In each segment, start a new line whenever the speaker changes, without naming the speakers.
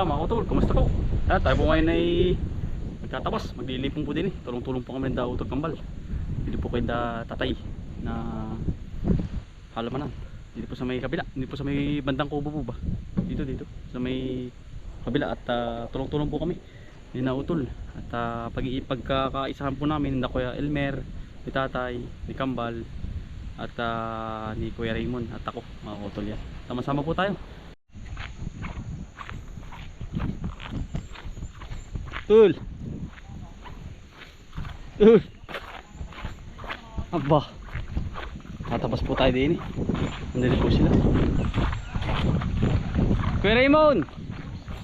mga utol, kumusta po? Tayo po ngayon ay magtatapos, maglilipong po din eh. Tulong-tulong po kami ng utol kambal. Dito po kay tatay na halamanan. Dito po sa may kabila, dito po sa may bandang kubo po ba? Dito sa may kabila at tulong-tulong po kami ni na utol. At pagkakaisahan po namin na Kuya Elmer, ni tatay, ni Kambal at ni Kuya Raymond at ako, mga utol yan. Sama-sama po tayo. Tul. Aba. Natapos po tayo din eh. Nandito po sila. Kuya Raymond.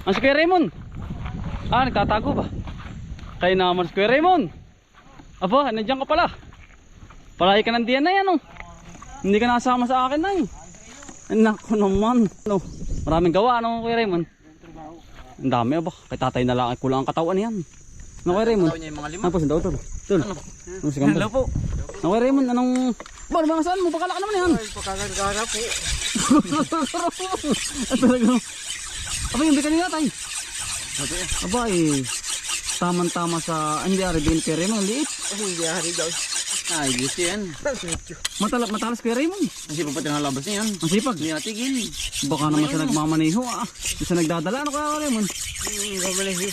Ang si Kuya Raymond. Nagtatago ba? Kayo naman si Kuya Raymond. Aba, nandiyan ka pala. Palagi ka nandiyan na yan oh. Hindi ka nasama sa akin na eh. Naku naman. Maraming gawa ano Kuya Raymond. Ang dami ba? Kay tatay na lang ay kulang ang katawan niyan. Ano Kuya Raymond? Ano po, daw tol? Tol. Ano si Kambal? Hello po. Ano Kuya Raymond? Anong... Ba, mga saan mo? Pakala ka naman yan. Ay, pakagagara po. At talagang... Aba, yung bikan niya tay. Aba eh. Tamang-tama sa... Hindi ari din Kuya Raymond. Liit. Hindi ari daw. Ay, gusto yan. Matalas Kuya Raymond. Ang sipag pati ng labas niya yan. Ang sipag? Hindi natigil. Baka naman siya nagmamaneho ah. Hindi siya nagdadala. Ano Kuya Raymond? Nagmamaneho.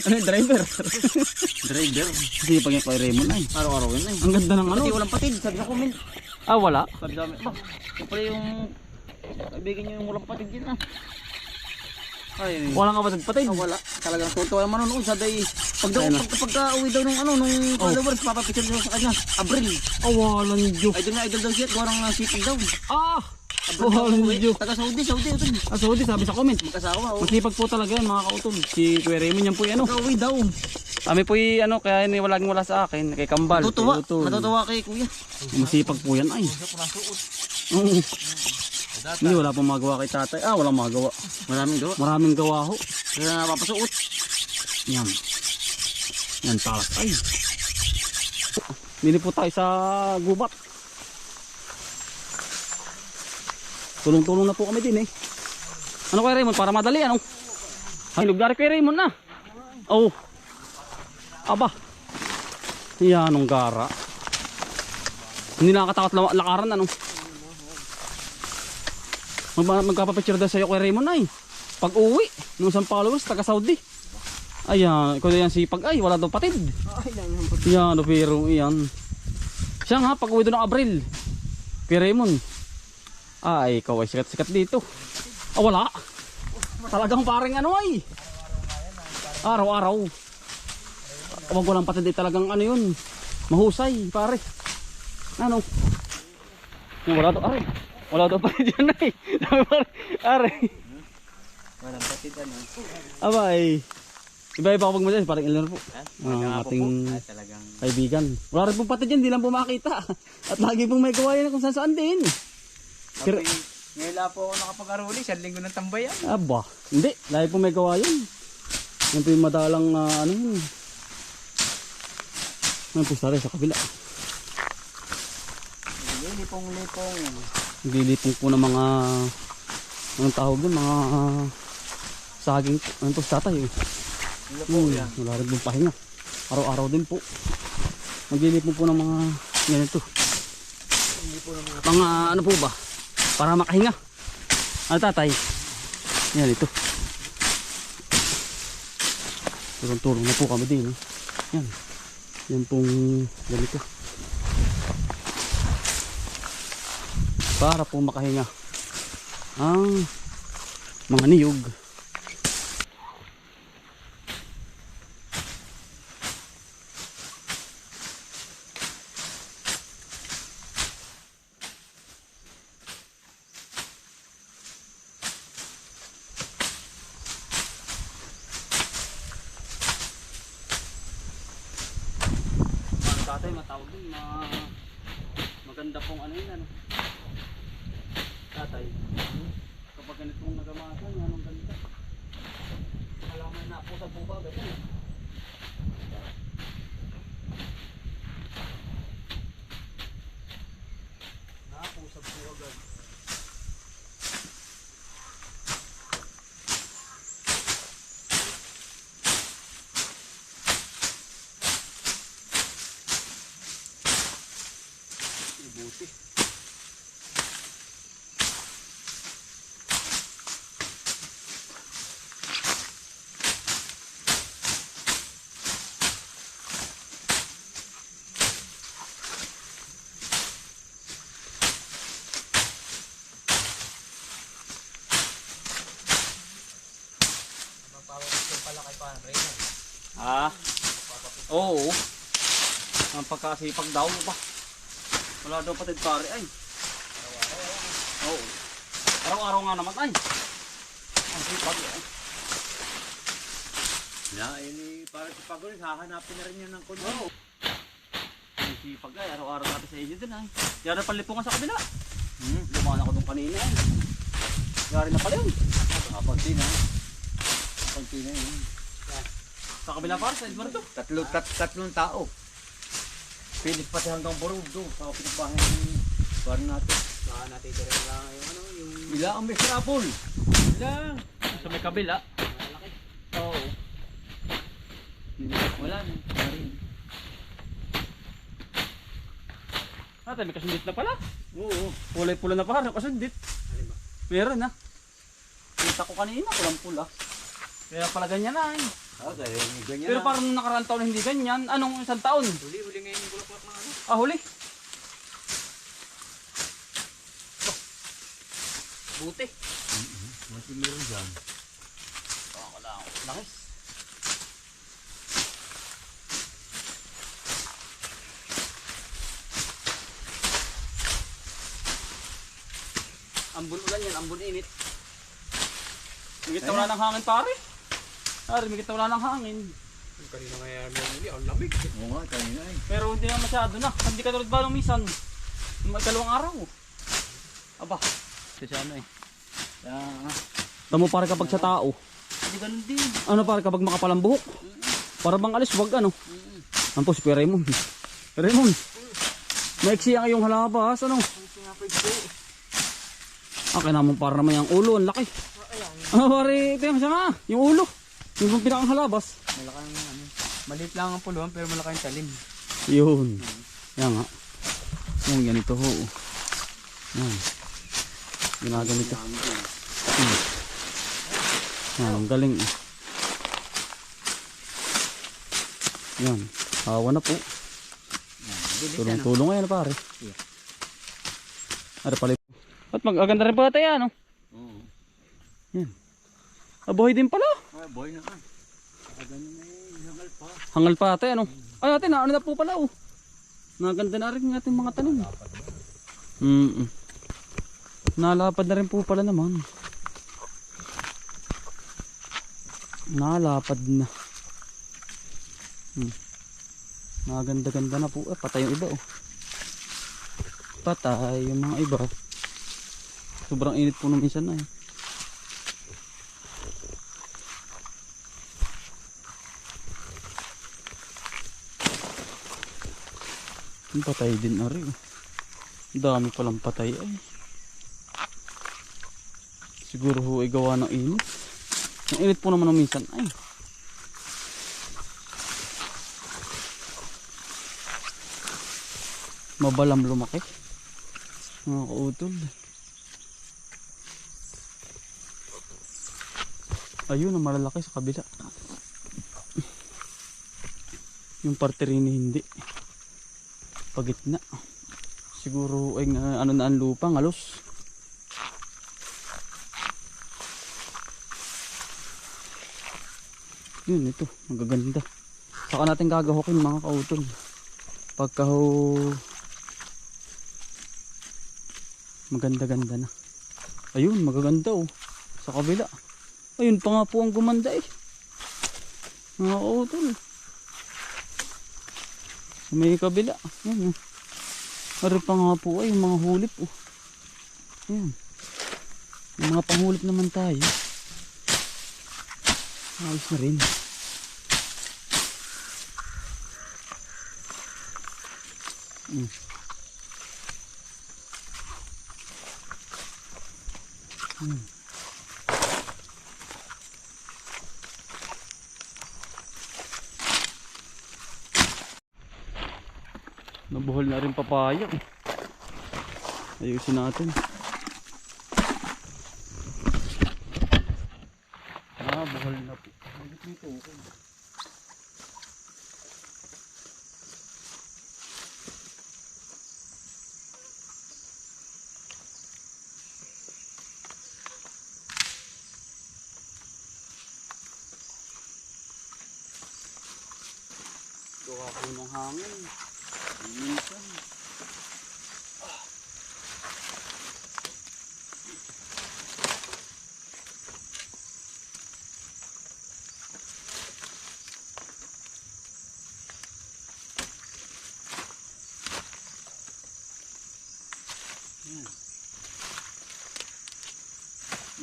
Ano yung driver? Driver? Sipag niya Kuya Raymond ay. Araw-araw yun ay. Ang ganda ng ano. Pati walang patid. Sabi sa comment. Wala? Sabi sa amin. Ito pala yung... Kaibigan niyo yung walang patid din ah. Ay, walang kapatid. Wala. Talagang tutuwa yung manonood. Sabi, pagka-uwi daw nung followers, papapicture daw sa kanya. Abril. Walang Diyo. Idol daw siya. Guwarang sipig daw. Walang Diyo. Taga Saudi. Saudi, sabi sa comment. Magkasawa. Masipag po talaga yan mga kautol. Si Kuya Raymond yan po yan. Pagka-uwi daw. Kami po kaya wala sa akin. Kay Kambal. Natutuwa kay Kuya. Masipag po yan ay. Hindi, wala pong magawa kay tatay. Walang magawa. Maraming gawa ho. Kaya napapasuot. Yan talas ay. Bili po tayo sa gubat. Tulong-tulong na po kami din eh. Ano Kuya Raymond? Para madali ano? Ay, lugar kay Raymond na. Aba. Yan ang gara. Hindi nakakatakot lakaran ano. Magpapapicture daw sa'yo Kuya Raymond ay. Pag uwi, nung isang followers, taga Saudi. Ayan, ikaw yan sipag ay, wala daw patid. Yan, pero yan. Siya nga, pag uwi doon ng Abril. Kuya Raymond. Ikaw ay sikat-sikat dito. Wala. Talagang parang ano ay. Araw-araw. Huwag walang patid ay talagang ano yun. Mahusay, pare. Ano? Wala daw, aray. Wala daw patid yan ay. Aray. Walang patid ano. Abay. Iba-iba ako magmasaya. Parang ilan po. Ating kaibigan. Wala rin pong patid yan. Hindi lang po makita. At lagi pong may gawain na kung saan din.
Ngayon po ako nakapag-aruli. Siyang linggo ng tambayan.
Aba. Hindi. Lagi pong may gawain. Yan po yung madalang ano yun. Yan po sa kabila.
Lipong-lipong.
Naglilipong po ng mga anong tawag doon, mga saging. Ano po sa tatay wala rin pong pahinga. Araw-araw din po naglilipong po ng mga ganito. Mga ano po ba para makahinga. Ano tatay? Yan ito. Turong-turong na po kami din yan pong ganito para po makahinga ang mga niyog. Tatay matawag din maganda pong ano yun ano. Tatay, kapag ganitong nagamasan, anong ganda. Halaman na po sa buba, ganyan. Napusap po agad. Ah, oo. Ang pagkasipag daw ba? Wala daw patid pare ay. Oo. Araw-araw nga naman ay. Ang sipag ay.
Para si Pagol, hahanapin na rin yun ng kuno.
Oo. Ang sipag ay, araw-araw natin sa inyo din ay. Yari palipungan sa kabila. Lumahan ako doon kanina ay. Yari na pala yun.
Kapunti na. Kapunti na yun.
Sa kabila pare, sa Edwardo.
Tatlong tao. Pilit pati hanggang Borog doon. Sa pinagbahay ng bar natin.
Baka natin ito rin lang yung ano, yung
Ila ang miserable.
Ilang. Sa may kabila.
malaki.
Oo. Wala na. Ah, tayo may kasundit na pala.
Oo.
Kulay pula na pare, kasundit.
Alin ba?
Meron na. Kita ko kanina, pulang pula. Kaya pala ganyan na eh.
Okay, ganyan
Pero
na.
parang nung nakaraan taon hindi ganyan. Anong isang taon?
Huli ngayon yung bulaklak ng ano.
Ah, huli.
Buti.
Mas meron dyan.
Oh, wala ako. Lakis. Ambon ulan yan, ambon init. Migit na wala ng hangin pare. Pare, migit na wala ng hangin.
Yung kanina nga yan yung huli, ang lamig.
Oo nga, kanina eh.
Pero hindi na masyado na. Hindi ka tulad ba nung misan? May dalawang araw. Aba. Kasi ano eh. Tamo pare kapag sa tao.
Hindi ganun din.
Ano pare kapag makapalang buhok? Para bang alis, wag ano. Ampos, si Raymond. Raymond. Maiksi ang iyong halabas, ano? Akin naman para naman yung ulo, ang laki. Ah, pare, ito yung sama. Yung ulo. Yung pinakang halabas.
Malaki ang ano. Maliit lang ang puluhan pero malaki ang talim.
Yun. Yan nga. Yung ganito ho. Yan. Ginaganito. Yan, ang galing eh. Yan. Hawa na po. Tulong-tulong ngayon pare. Ano pala. At magaganda rin pala tayo ano.
Oo.
Yan. Abuhay din pala.
Ah, boy na ka. Ganun na eh, hangal pa.
Hangal pa tayo ano. Ay natin ano na po pala oh. Naganda na rin ng ating mga tanim. Nalapad na rin po pala naman. Nalapad na. Naganda-ganda na po. Patay yung iba oh. Patay yung mga iba. Sobrang init po nung minsan na eh. Yung patay din na rin. Dami palang patay ay. Siguro ho ay gawa ng init. Ang init po naman ng minsan ay. Mabalam lumaki. Mga kautol. Ayun ang malalaki sa kabila. Yung parte rin hindi. Pagitna. Siguro ay ano na ang lupa, ngalos. Yun ito, magaganda. Saka natin gagahokin mga kautol. Pagka ho maganda-ganda na. Ayun, magaganda oh. Sa kabila. Ayun pa nga po ang gumanda eh. Mga kautol. Sa may kabila. Yan oh. Meron pa nga po ay yung mga hulip oh. Ayan. Yung mga panghulip naman tayo. Ayos na rin. Nabuhol na rin papaya. Ayusin natin. Buhol na po. Hagit nito ako. Doha ko ng hangin. Minsan.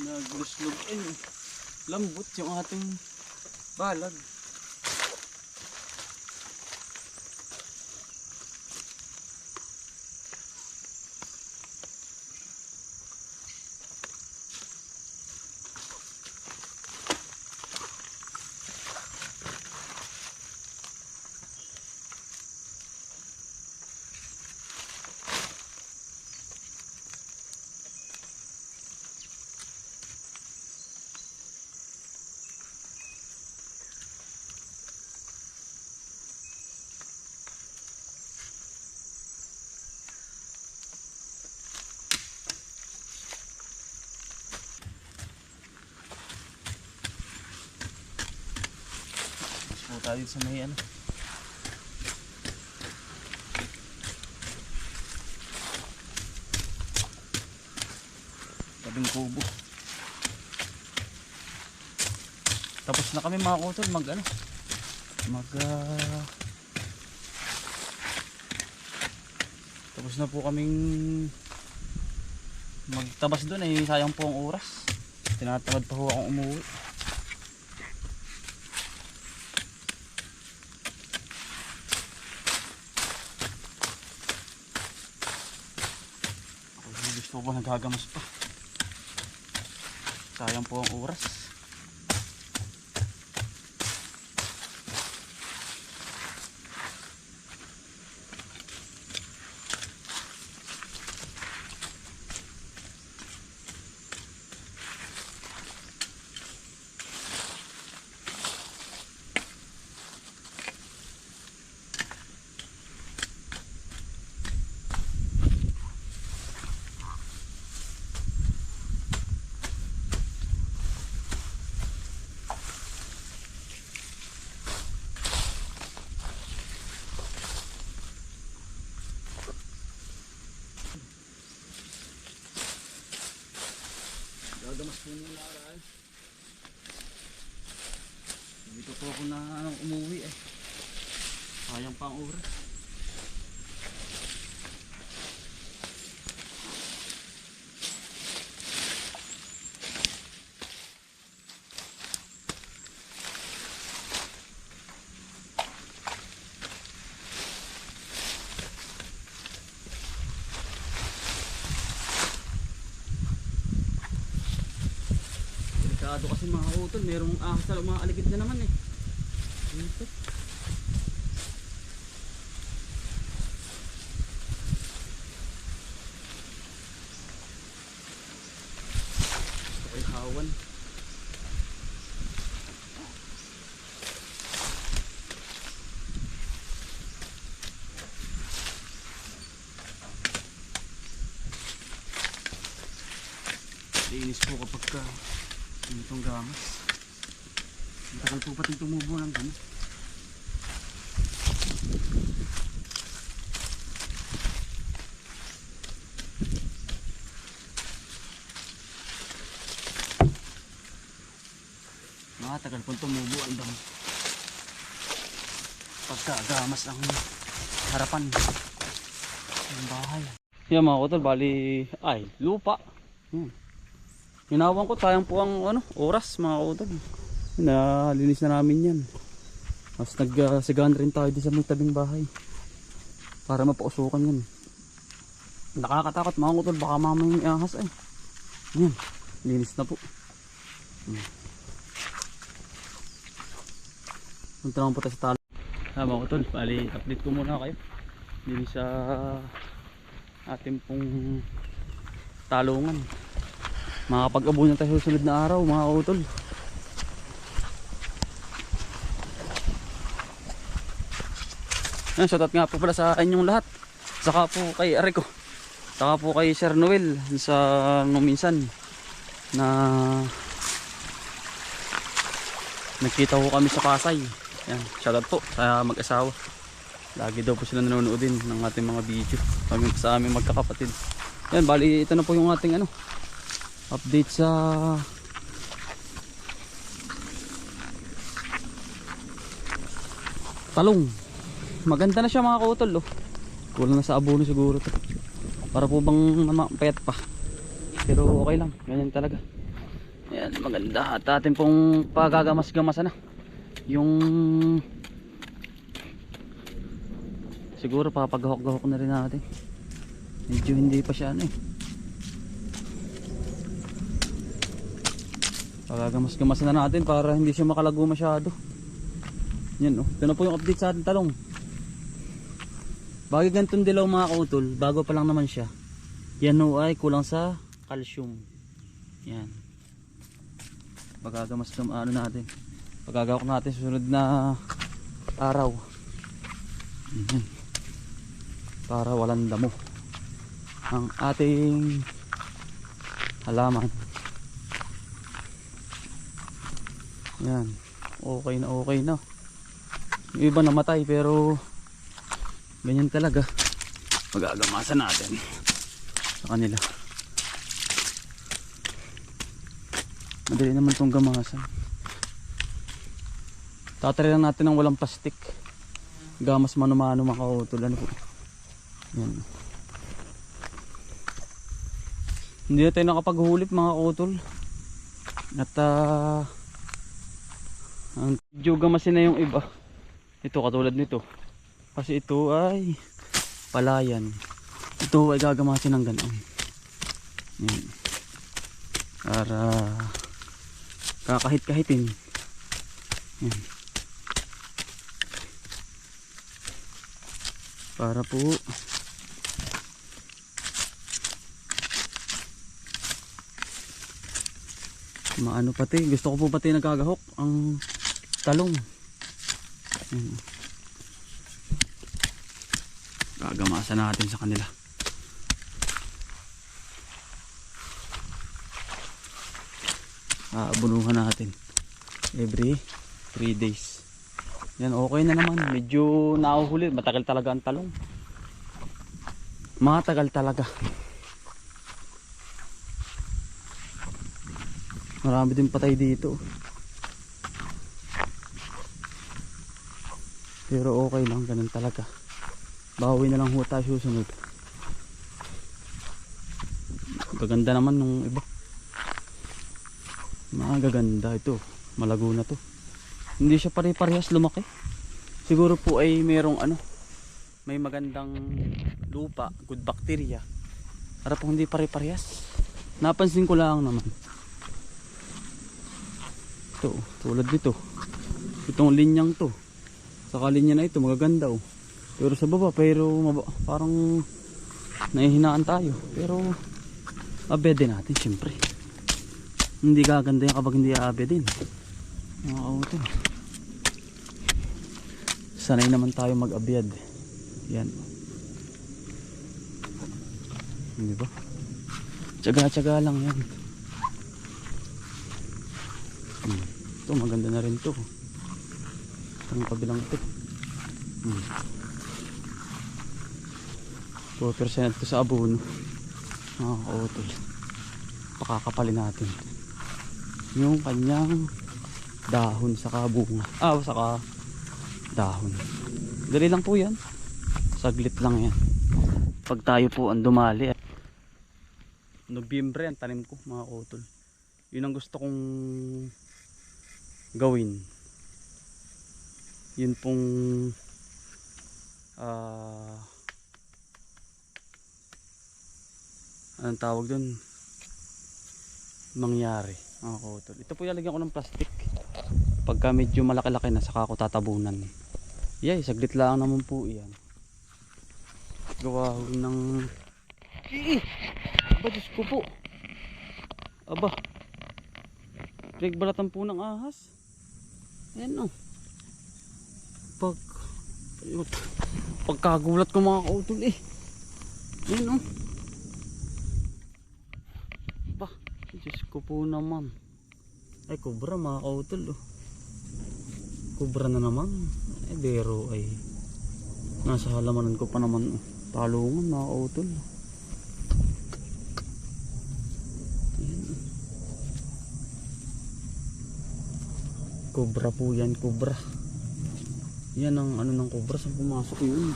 Nagluslog lambot yung ating balag. Tayo sa may ano. Tabing kubo. Tapos na kami mga kutol tapos na po kaming magtabas doon sayang po ang oras. Tinatamad pa ho akong umuwi. Gusto ko nagagamas pa. Sayang po ang oras. Gagamas po muna aral. Dito po ako na umuwi sayang pa ang oras. Kasi mga utol, merong ahas na mga aligid na naman dito. Gusto ko yung hawan. Linis po kapag itong gamas. Matagal po pati tumubo ng gamas. Matagal po tumubo ang gamas. Pagka gamas ang harapan ng bahay. Yan mga kutol, bali lupa. Hinawan ko, sayang po ang oras mga kautag. Nalinis na namin yan. Tapos nagsigahan rin tayo din sa may tabing bahay para mapausukan yan. Nakakatakot mga kautag, baka mamaya may ahas yan, linis na po. Punta naman po tayo sa talo. Mga kautag, bali update ko muna kayo. Linis sa ating pong talungan. Makakapag-abunan tayo sa susunod na araw mga kautol. Shoutout nga po pala sa inyong lahat. Saka po kay Arico. Saka po kay Sir Noel sa nung minsan na nagkita ko kami sa Pasay. Yan, shoutout po sa mag-asawa. Lagi daw po sila nanonood din ng ating mga video kami sa aming magkakapatid. Yan, bali ito na po yung ating update sa talong. Maganda na siya mga kautol, oh. Kulang na sa abono siguro to. Para po bang payat pa. Pero okay lang, ganyan talaga. Yan, maganda. At atin pong pagagamas-gamasa na yung siguro papagahok-gahok na rin natin. Medyo hindi pa siya pagagamas-gamasa na natin para hindi siya makalago masyado. Yan, oh. Ito na po yung update sa ating talong. Bagay ganitong dilaw mga kautol, bago pa lang naman siya. Yan ho ay kulang sa calcium. Yan. Pagagamas natin. Pagagawak natin susunod na araw. Yan. Para walang damo ang ating halaman. Yan. Okay na. Yung iba namatay pero ganyan talaga. Magagamasan natin sa kanila. Madali naman itong gamasan. Tatry lang natin ng walang plastic. Gamas mano-mano mga kautol. Ano po? Yan. Hindi na tayo nakapaghulip mga kautol. At ang medyo gamasin na yung iba. Ito katulad nito. Kasi ito ay palayan. Ito ay gagamasin ng ganoon. Yan. Para kakahit-kahitin. Yan. Para po maano pati. Gusto ko po pati nagkagahok ang talong. Yan. Gagamasan natin sa kanila. Aabunuhan natin every 3 days. Yan, okay na naman. Medyo nahuhuli. Matagal talaga ang talong. Matagal talaga. Marami din patay dito. Pero okay lang, ganun talaga. Bawi na lang ho tayo susunod. Gaganda naman nung iba. Magaganda ito. Malago na to. Hindi siya pare-parehas lumaki. Siguro po ay merong may magandang lupa, good bacteria. Para po hindi pare-parehas. Napansin ko lang naman. Ito, tulad dito. Itong linyang to. Saka linya na ito, magaganda oh. Pero sa baba, parang nahihinaan tayo. Pero abede natin syempre. Hindi gaganda yan kapag hindi abedin. Mga kautol. Sanay naman tayo mag-abyad. Yan. Hindi ba? Tsaga-tsaga lang yan. Ito maganda na rin to. Ang kabilang ito. 2% ito sa abono. Mga kautol. Pakakapalin natin yung kanyang dahon saka bunga. Saka dahon. Dali lang po yan. Saglit lang yan. Pag tayo po ang dumali. Nobyembre ang tanim ko mga kautol. Yun ang gusto kong gawin. Yun pong anong tawag dun, mangyari mga kautol. Ito po lalagyan ko ng plastic pagka medyo malaki-laki na, saka ako tatabunan. Saglit lang naman po yan. Gawa ng Aba, Diyos ko po. Aba. Pinagbalatan po ng ahas. Ayan o. Pagkagulat ko mga kautol eh. Ayan o. Aba, Diyos ko po naman. Ay, kubra mga kautol oh. Kubra na naman. Ay, bero ay. Nasa halamanan ko pa naman oh. Talungan mga kautol. Kubra po yan, kubra. Yan ang ano ng kubra. Saan pumasok yun?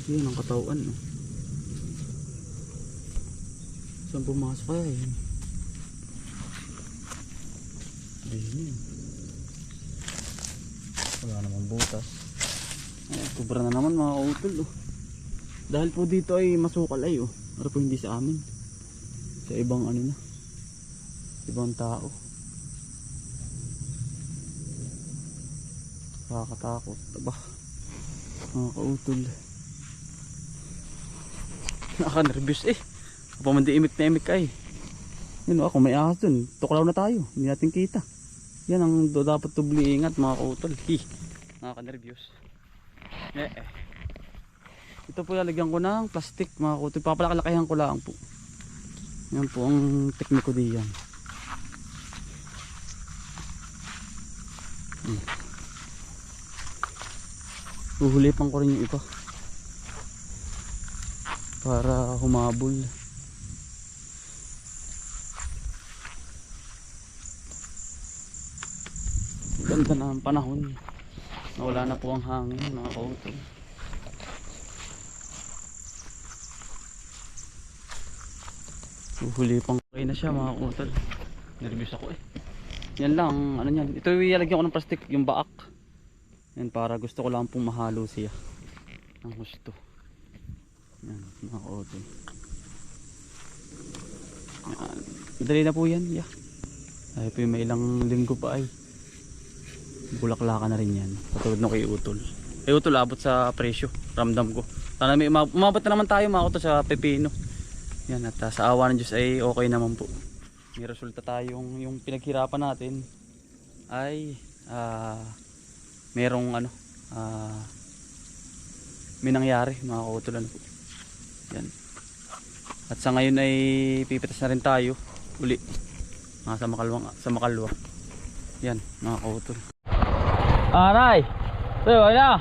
Yan ang katawan no? Saan pumasok kaya yun? Ayun yun. Wala naman butas. Ay, kubra na naman mga kautol oh. Dahil po dito ay masukal ay oh. Pero po hindi sa amin. Sa ibang ano na. Ibang tao. Nakakatakot. Aba. Mga kautol. Nakaka-nervous eh. Kapamandi imik na imik ay. Yun o, kung may ahas dun, tuklaw na tayo. Hindi natin kita. Yan ang dapat tubli ingat mga kautol. Nakaka-nervous. Ito po lalagyan ko ng plastic mga kautol. Papalakalakihan ko lang po. Yan po ang teknik ko diyan. Uhulipan ko rin yung iba para humabol. Ganda na ang panahon. Nawala na po ang hangin mga kautol. Uhulipan ko na siya mga kautol. Nervous ako eh. Yan lang ano yan. Ito ilalagyan ko ng plastic yung baak. Yan para gusto ko lang pong mahalo siya ang gusto. Yan mga kautol. Yan. Madali na po yan. Yeah. Ay po yung may ilang linggo pa ay bulaklaka na rin yan. Patulad nung kay Utol. Kay Utol abot sa presyo. Ramdam ko. Sana may umabot na naman tayo mga kautol sa pepino. Yan at sa awa ng Diyos ay okay naman po. May resulta tayong yung pinaghirapan natin ay merong ano may nangyari mga kautulan po. Yan. At sa ngayon ay pipitas na rin tayo uli sa Makalwa. Yan mga kautol. Aray! So, okay na.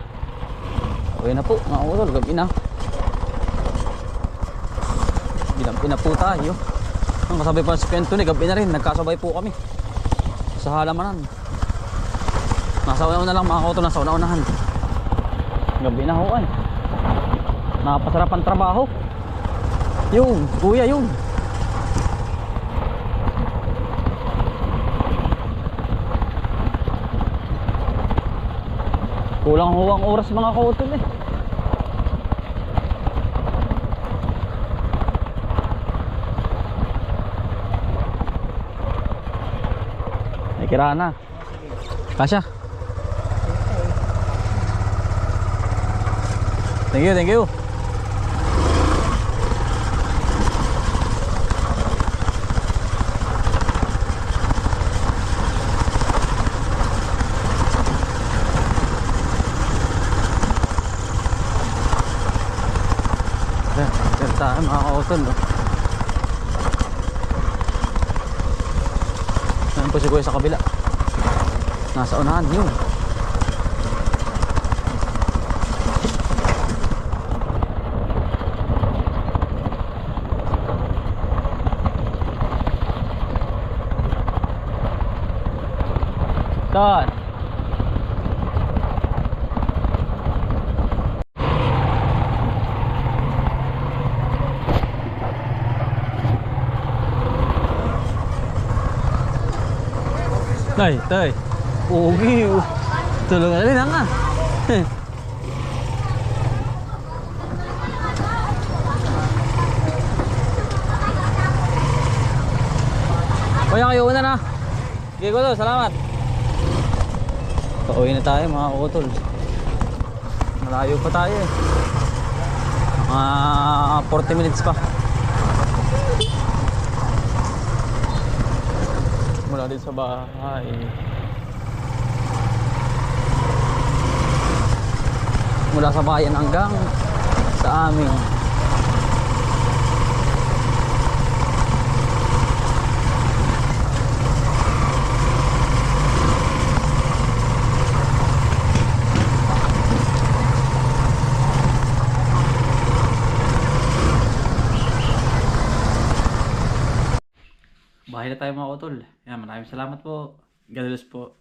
Okay na po mga kautol. Gabi na. Gabi na po tayo. Ang kasabay pa sa kwento ni gabi na rin. Nagkasabay po kami sa halamanan. Nasa una na lang mga kautol. Nasa una-unahan. Gabi na ho ay. Napasarap ang trabaho. Yun, kuya yun. Kulang ho ang oras mga kautol eh. Ay kirana. Kasya. Thank you, thank you. Tayo mga kautol no? Saan po si kuya sa kabila? Nasa unahan yun. Saan? Tay, tay. Ugi. Tulungan rin nga. Kuya kayo una na. Sige ko to, salamat. Pauwi na tayo mga kautol. Malayo pa tayo eh. Mga 40 minutes pa. Mula din sa bahay. Mula sa bayan hanggang sa amin. Bahay na tayo mga utol. Yan, maraming salamat po. God bless po.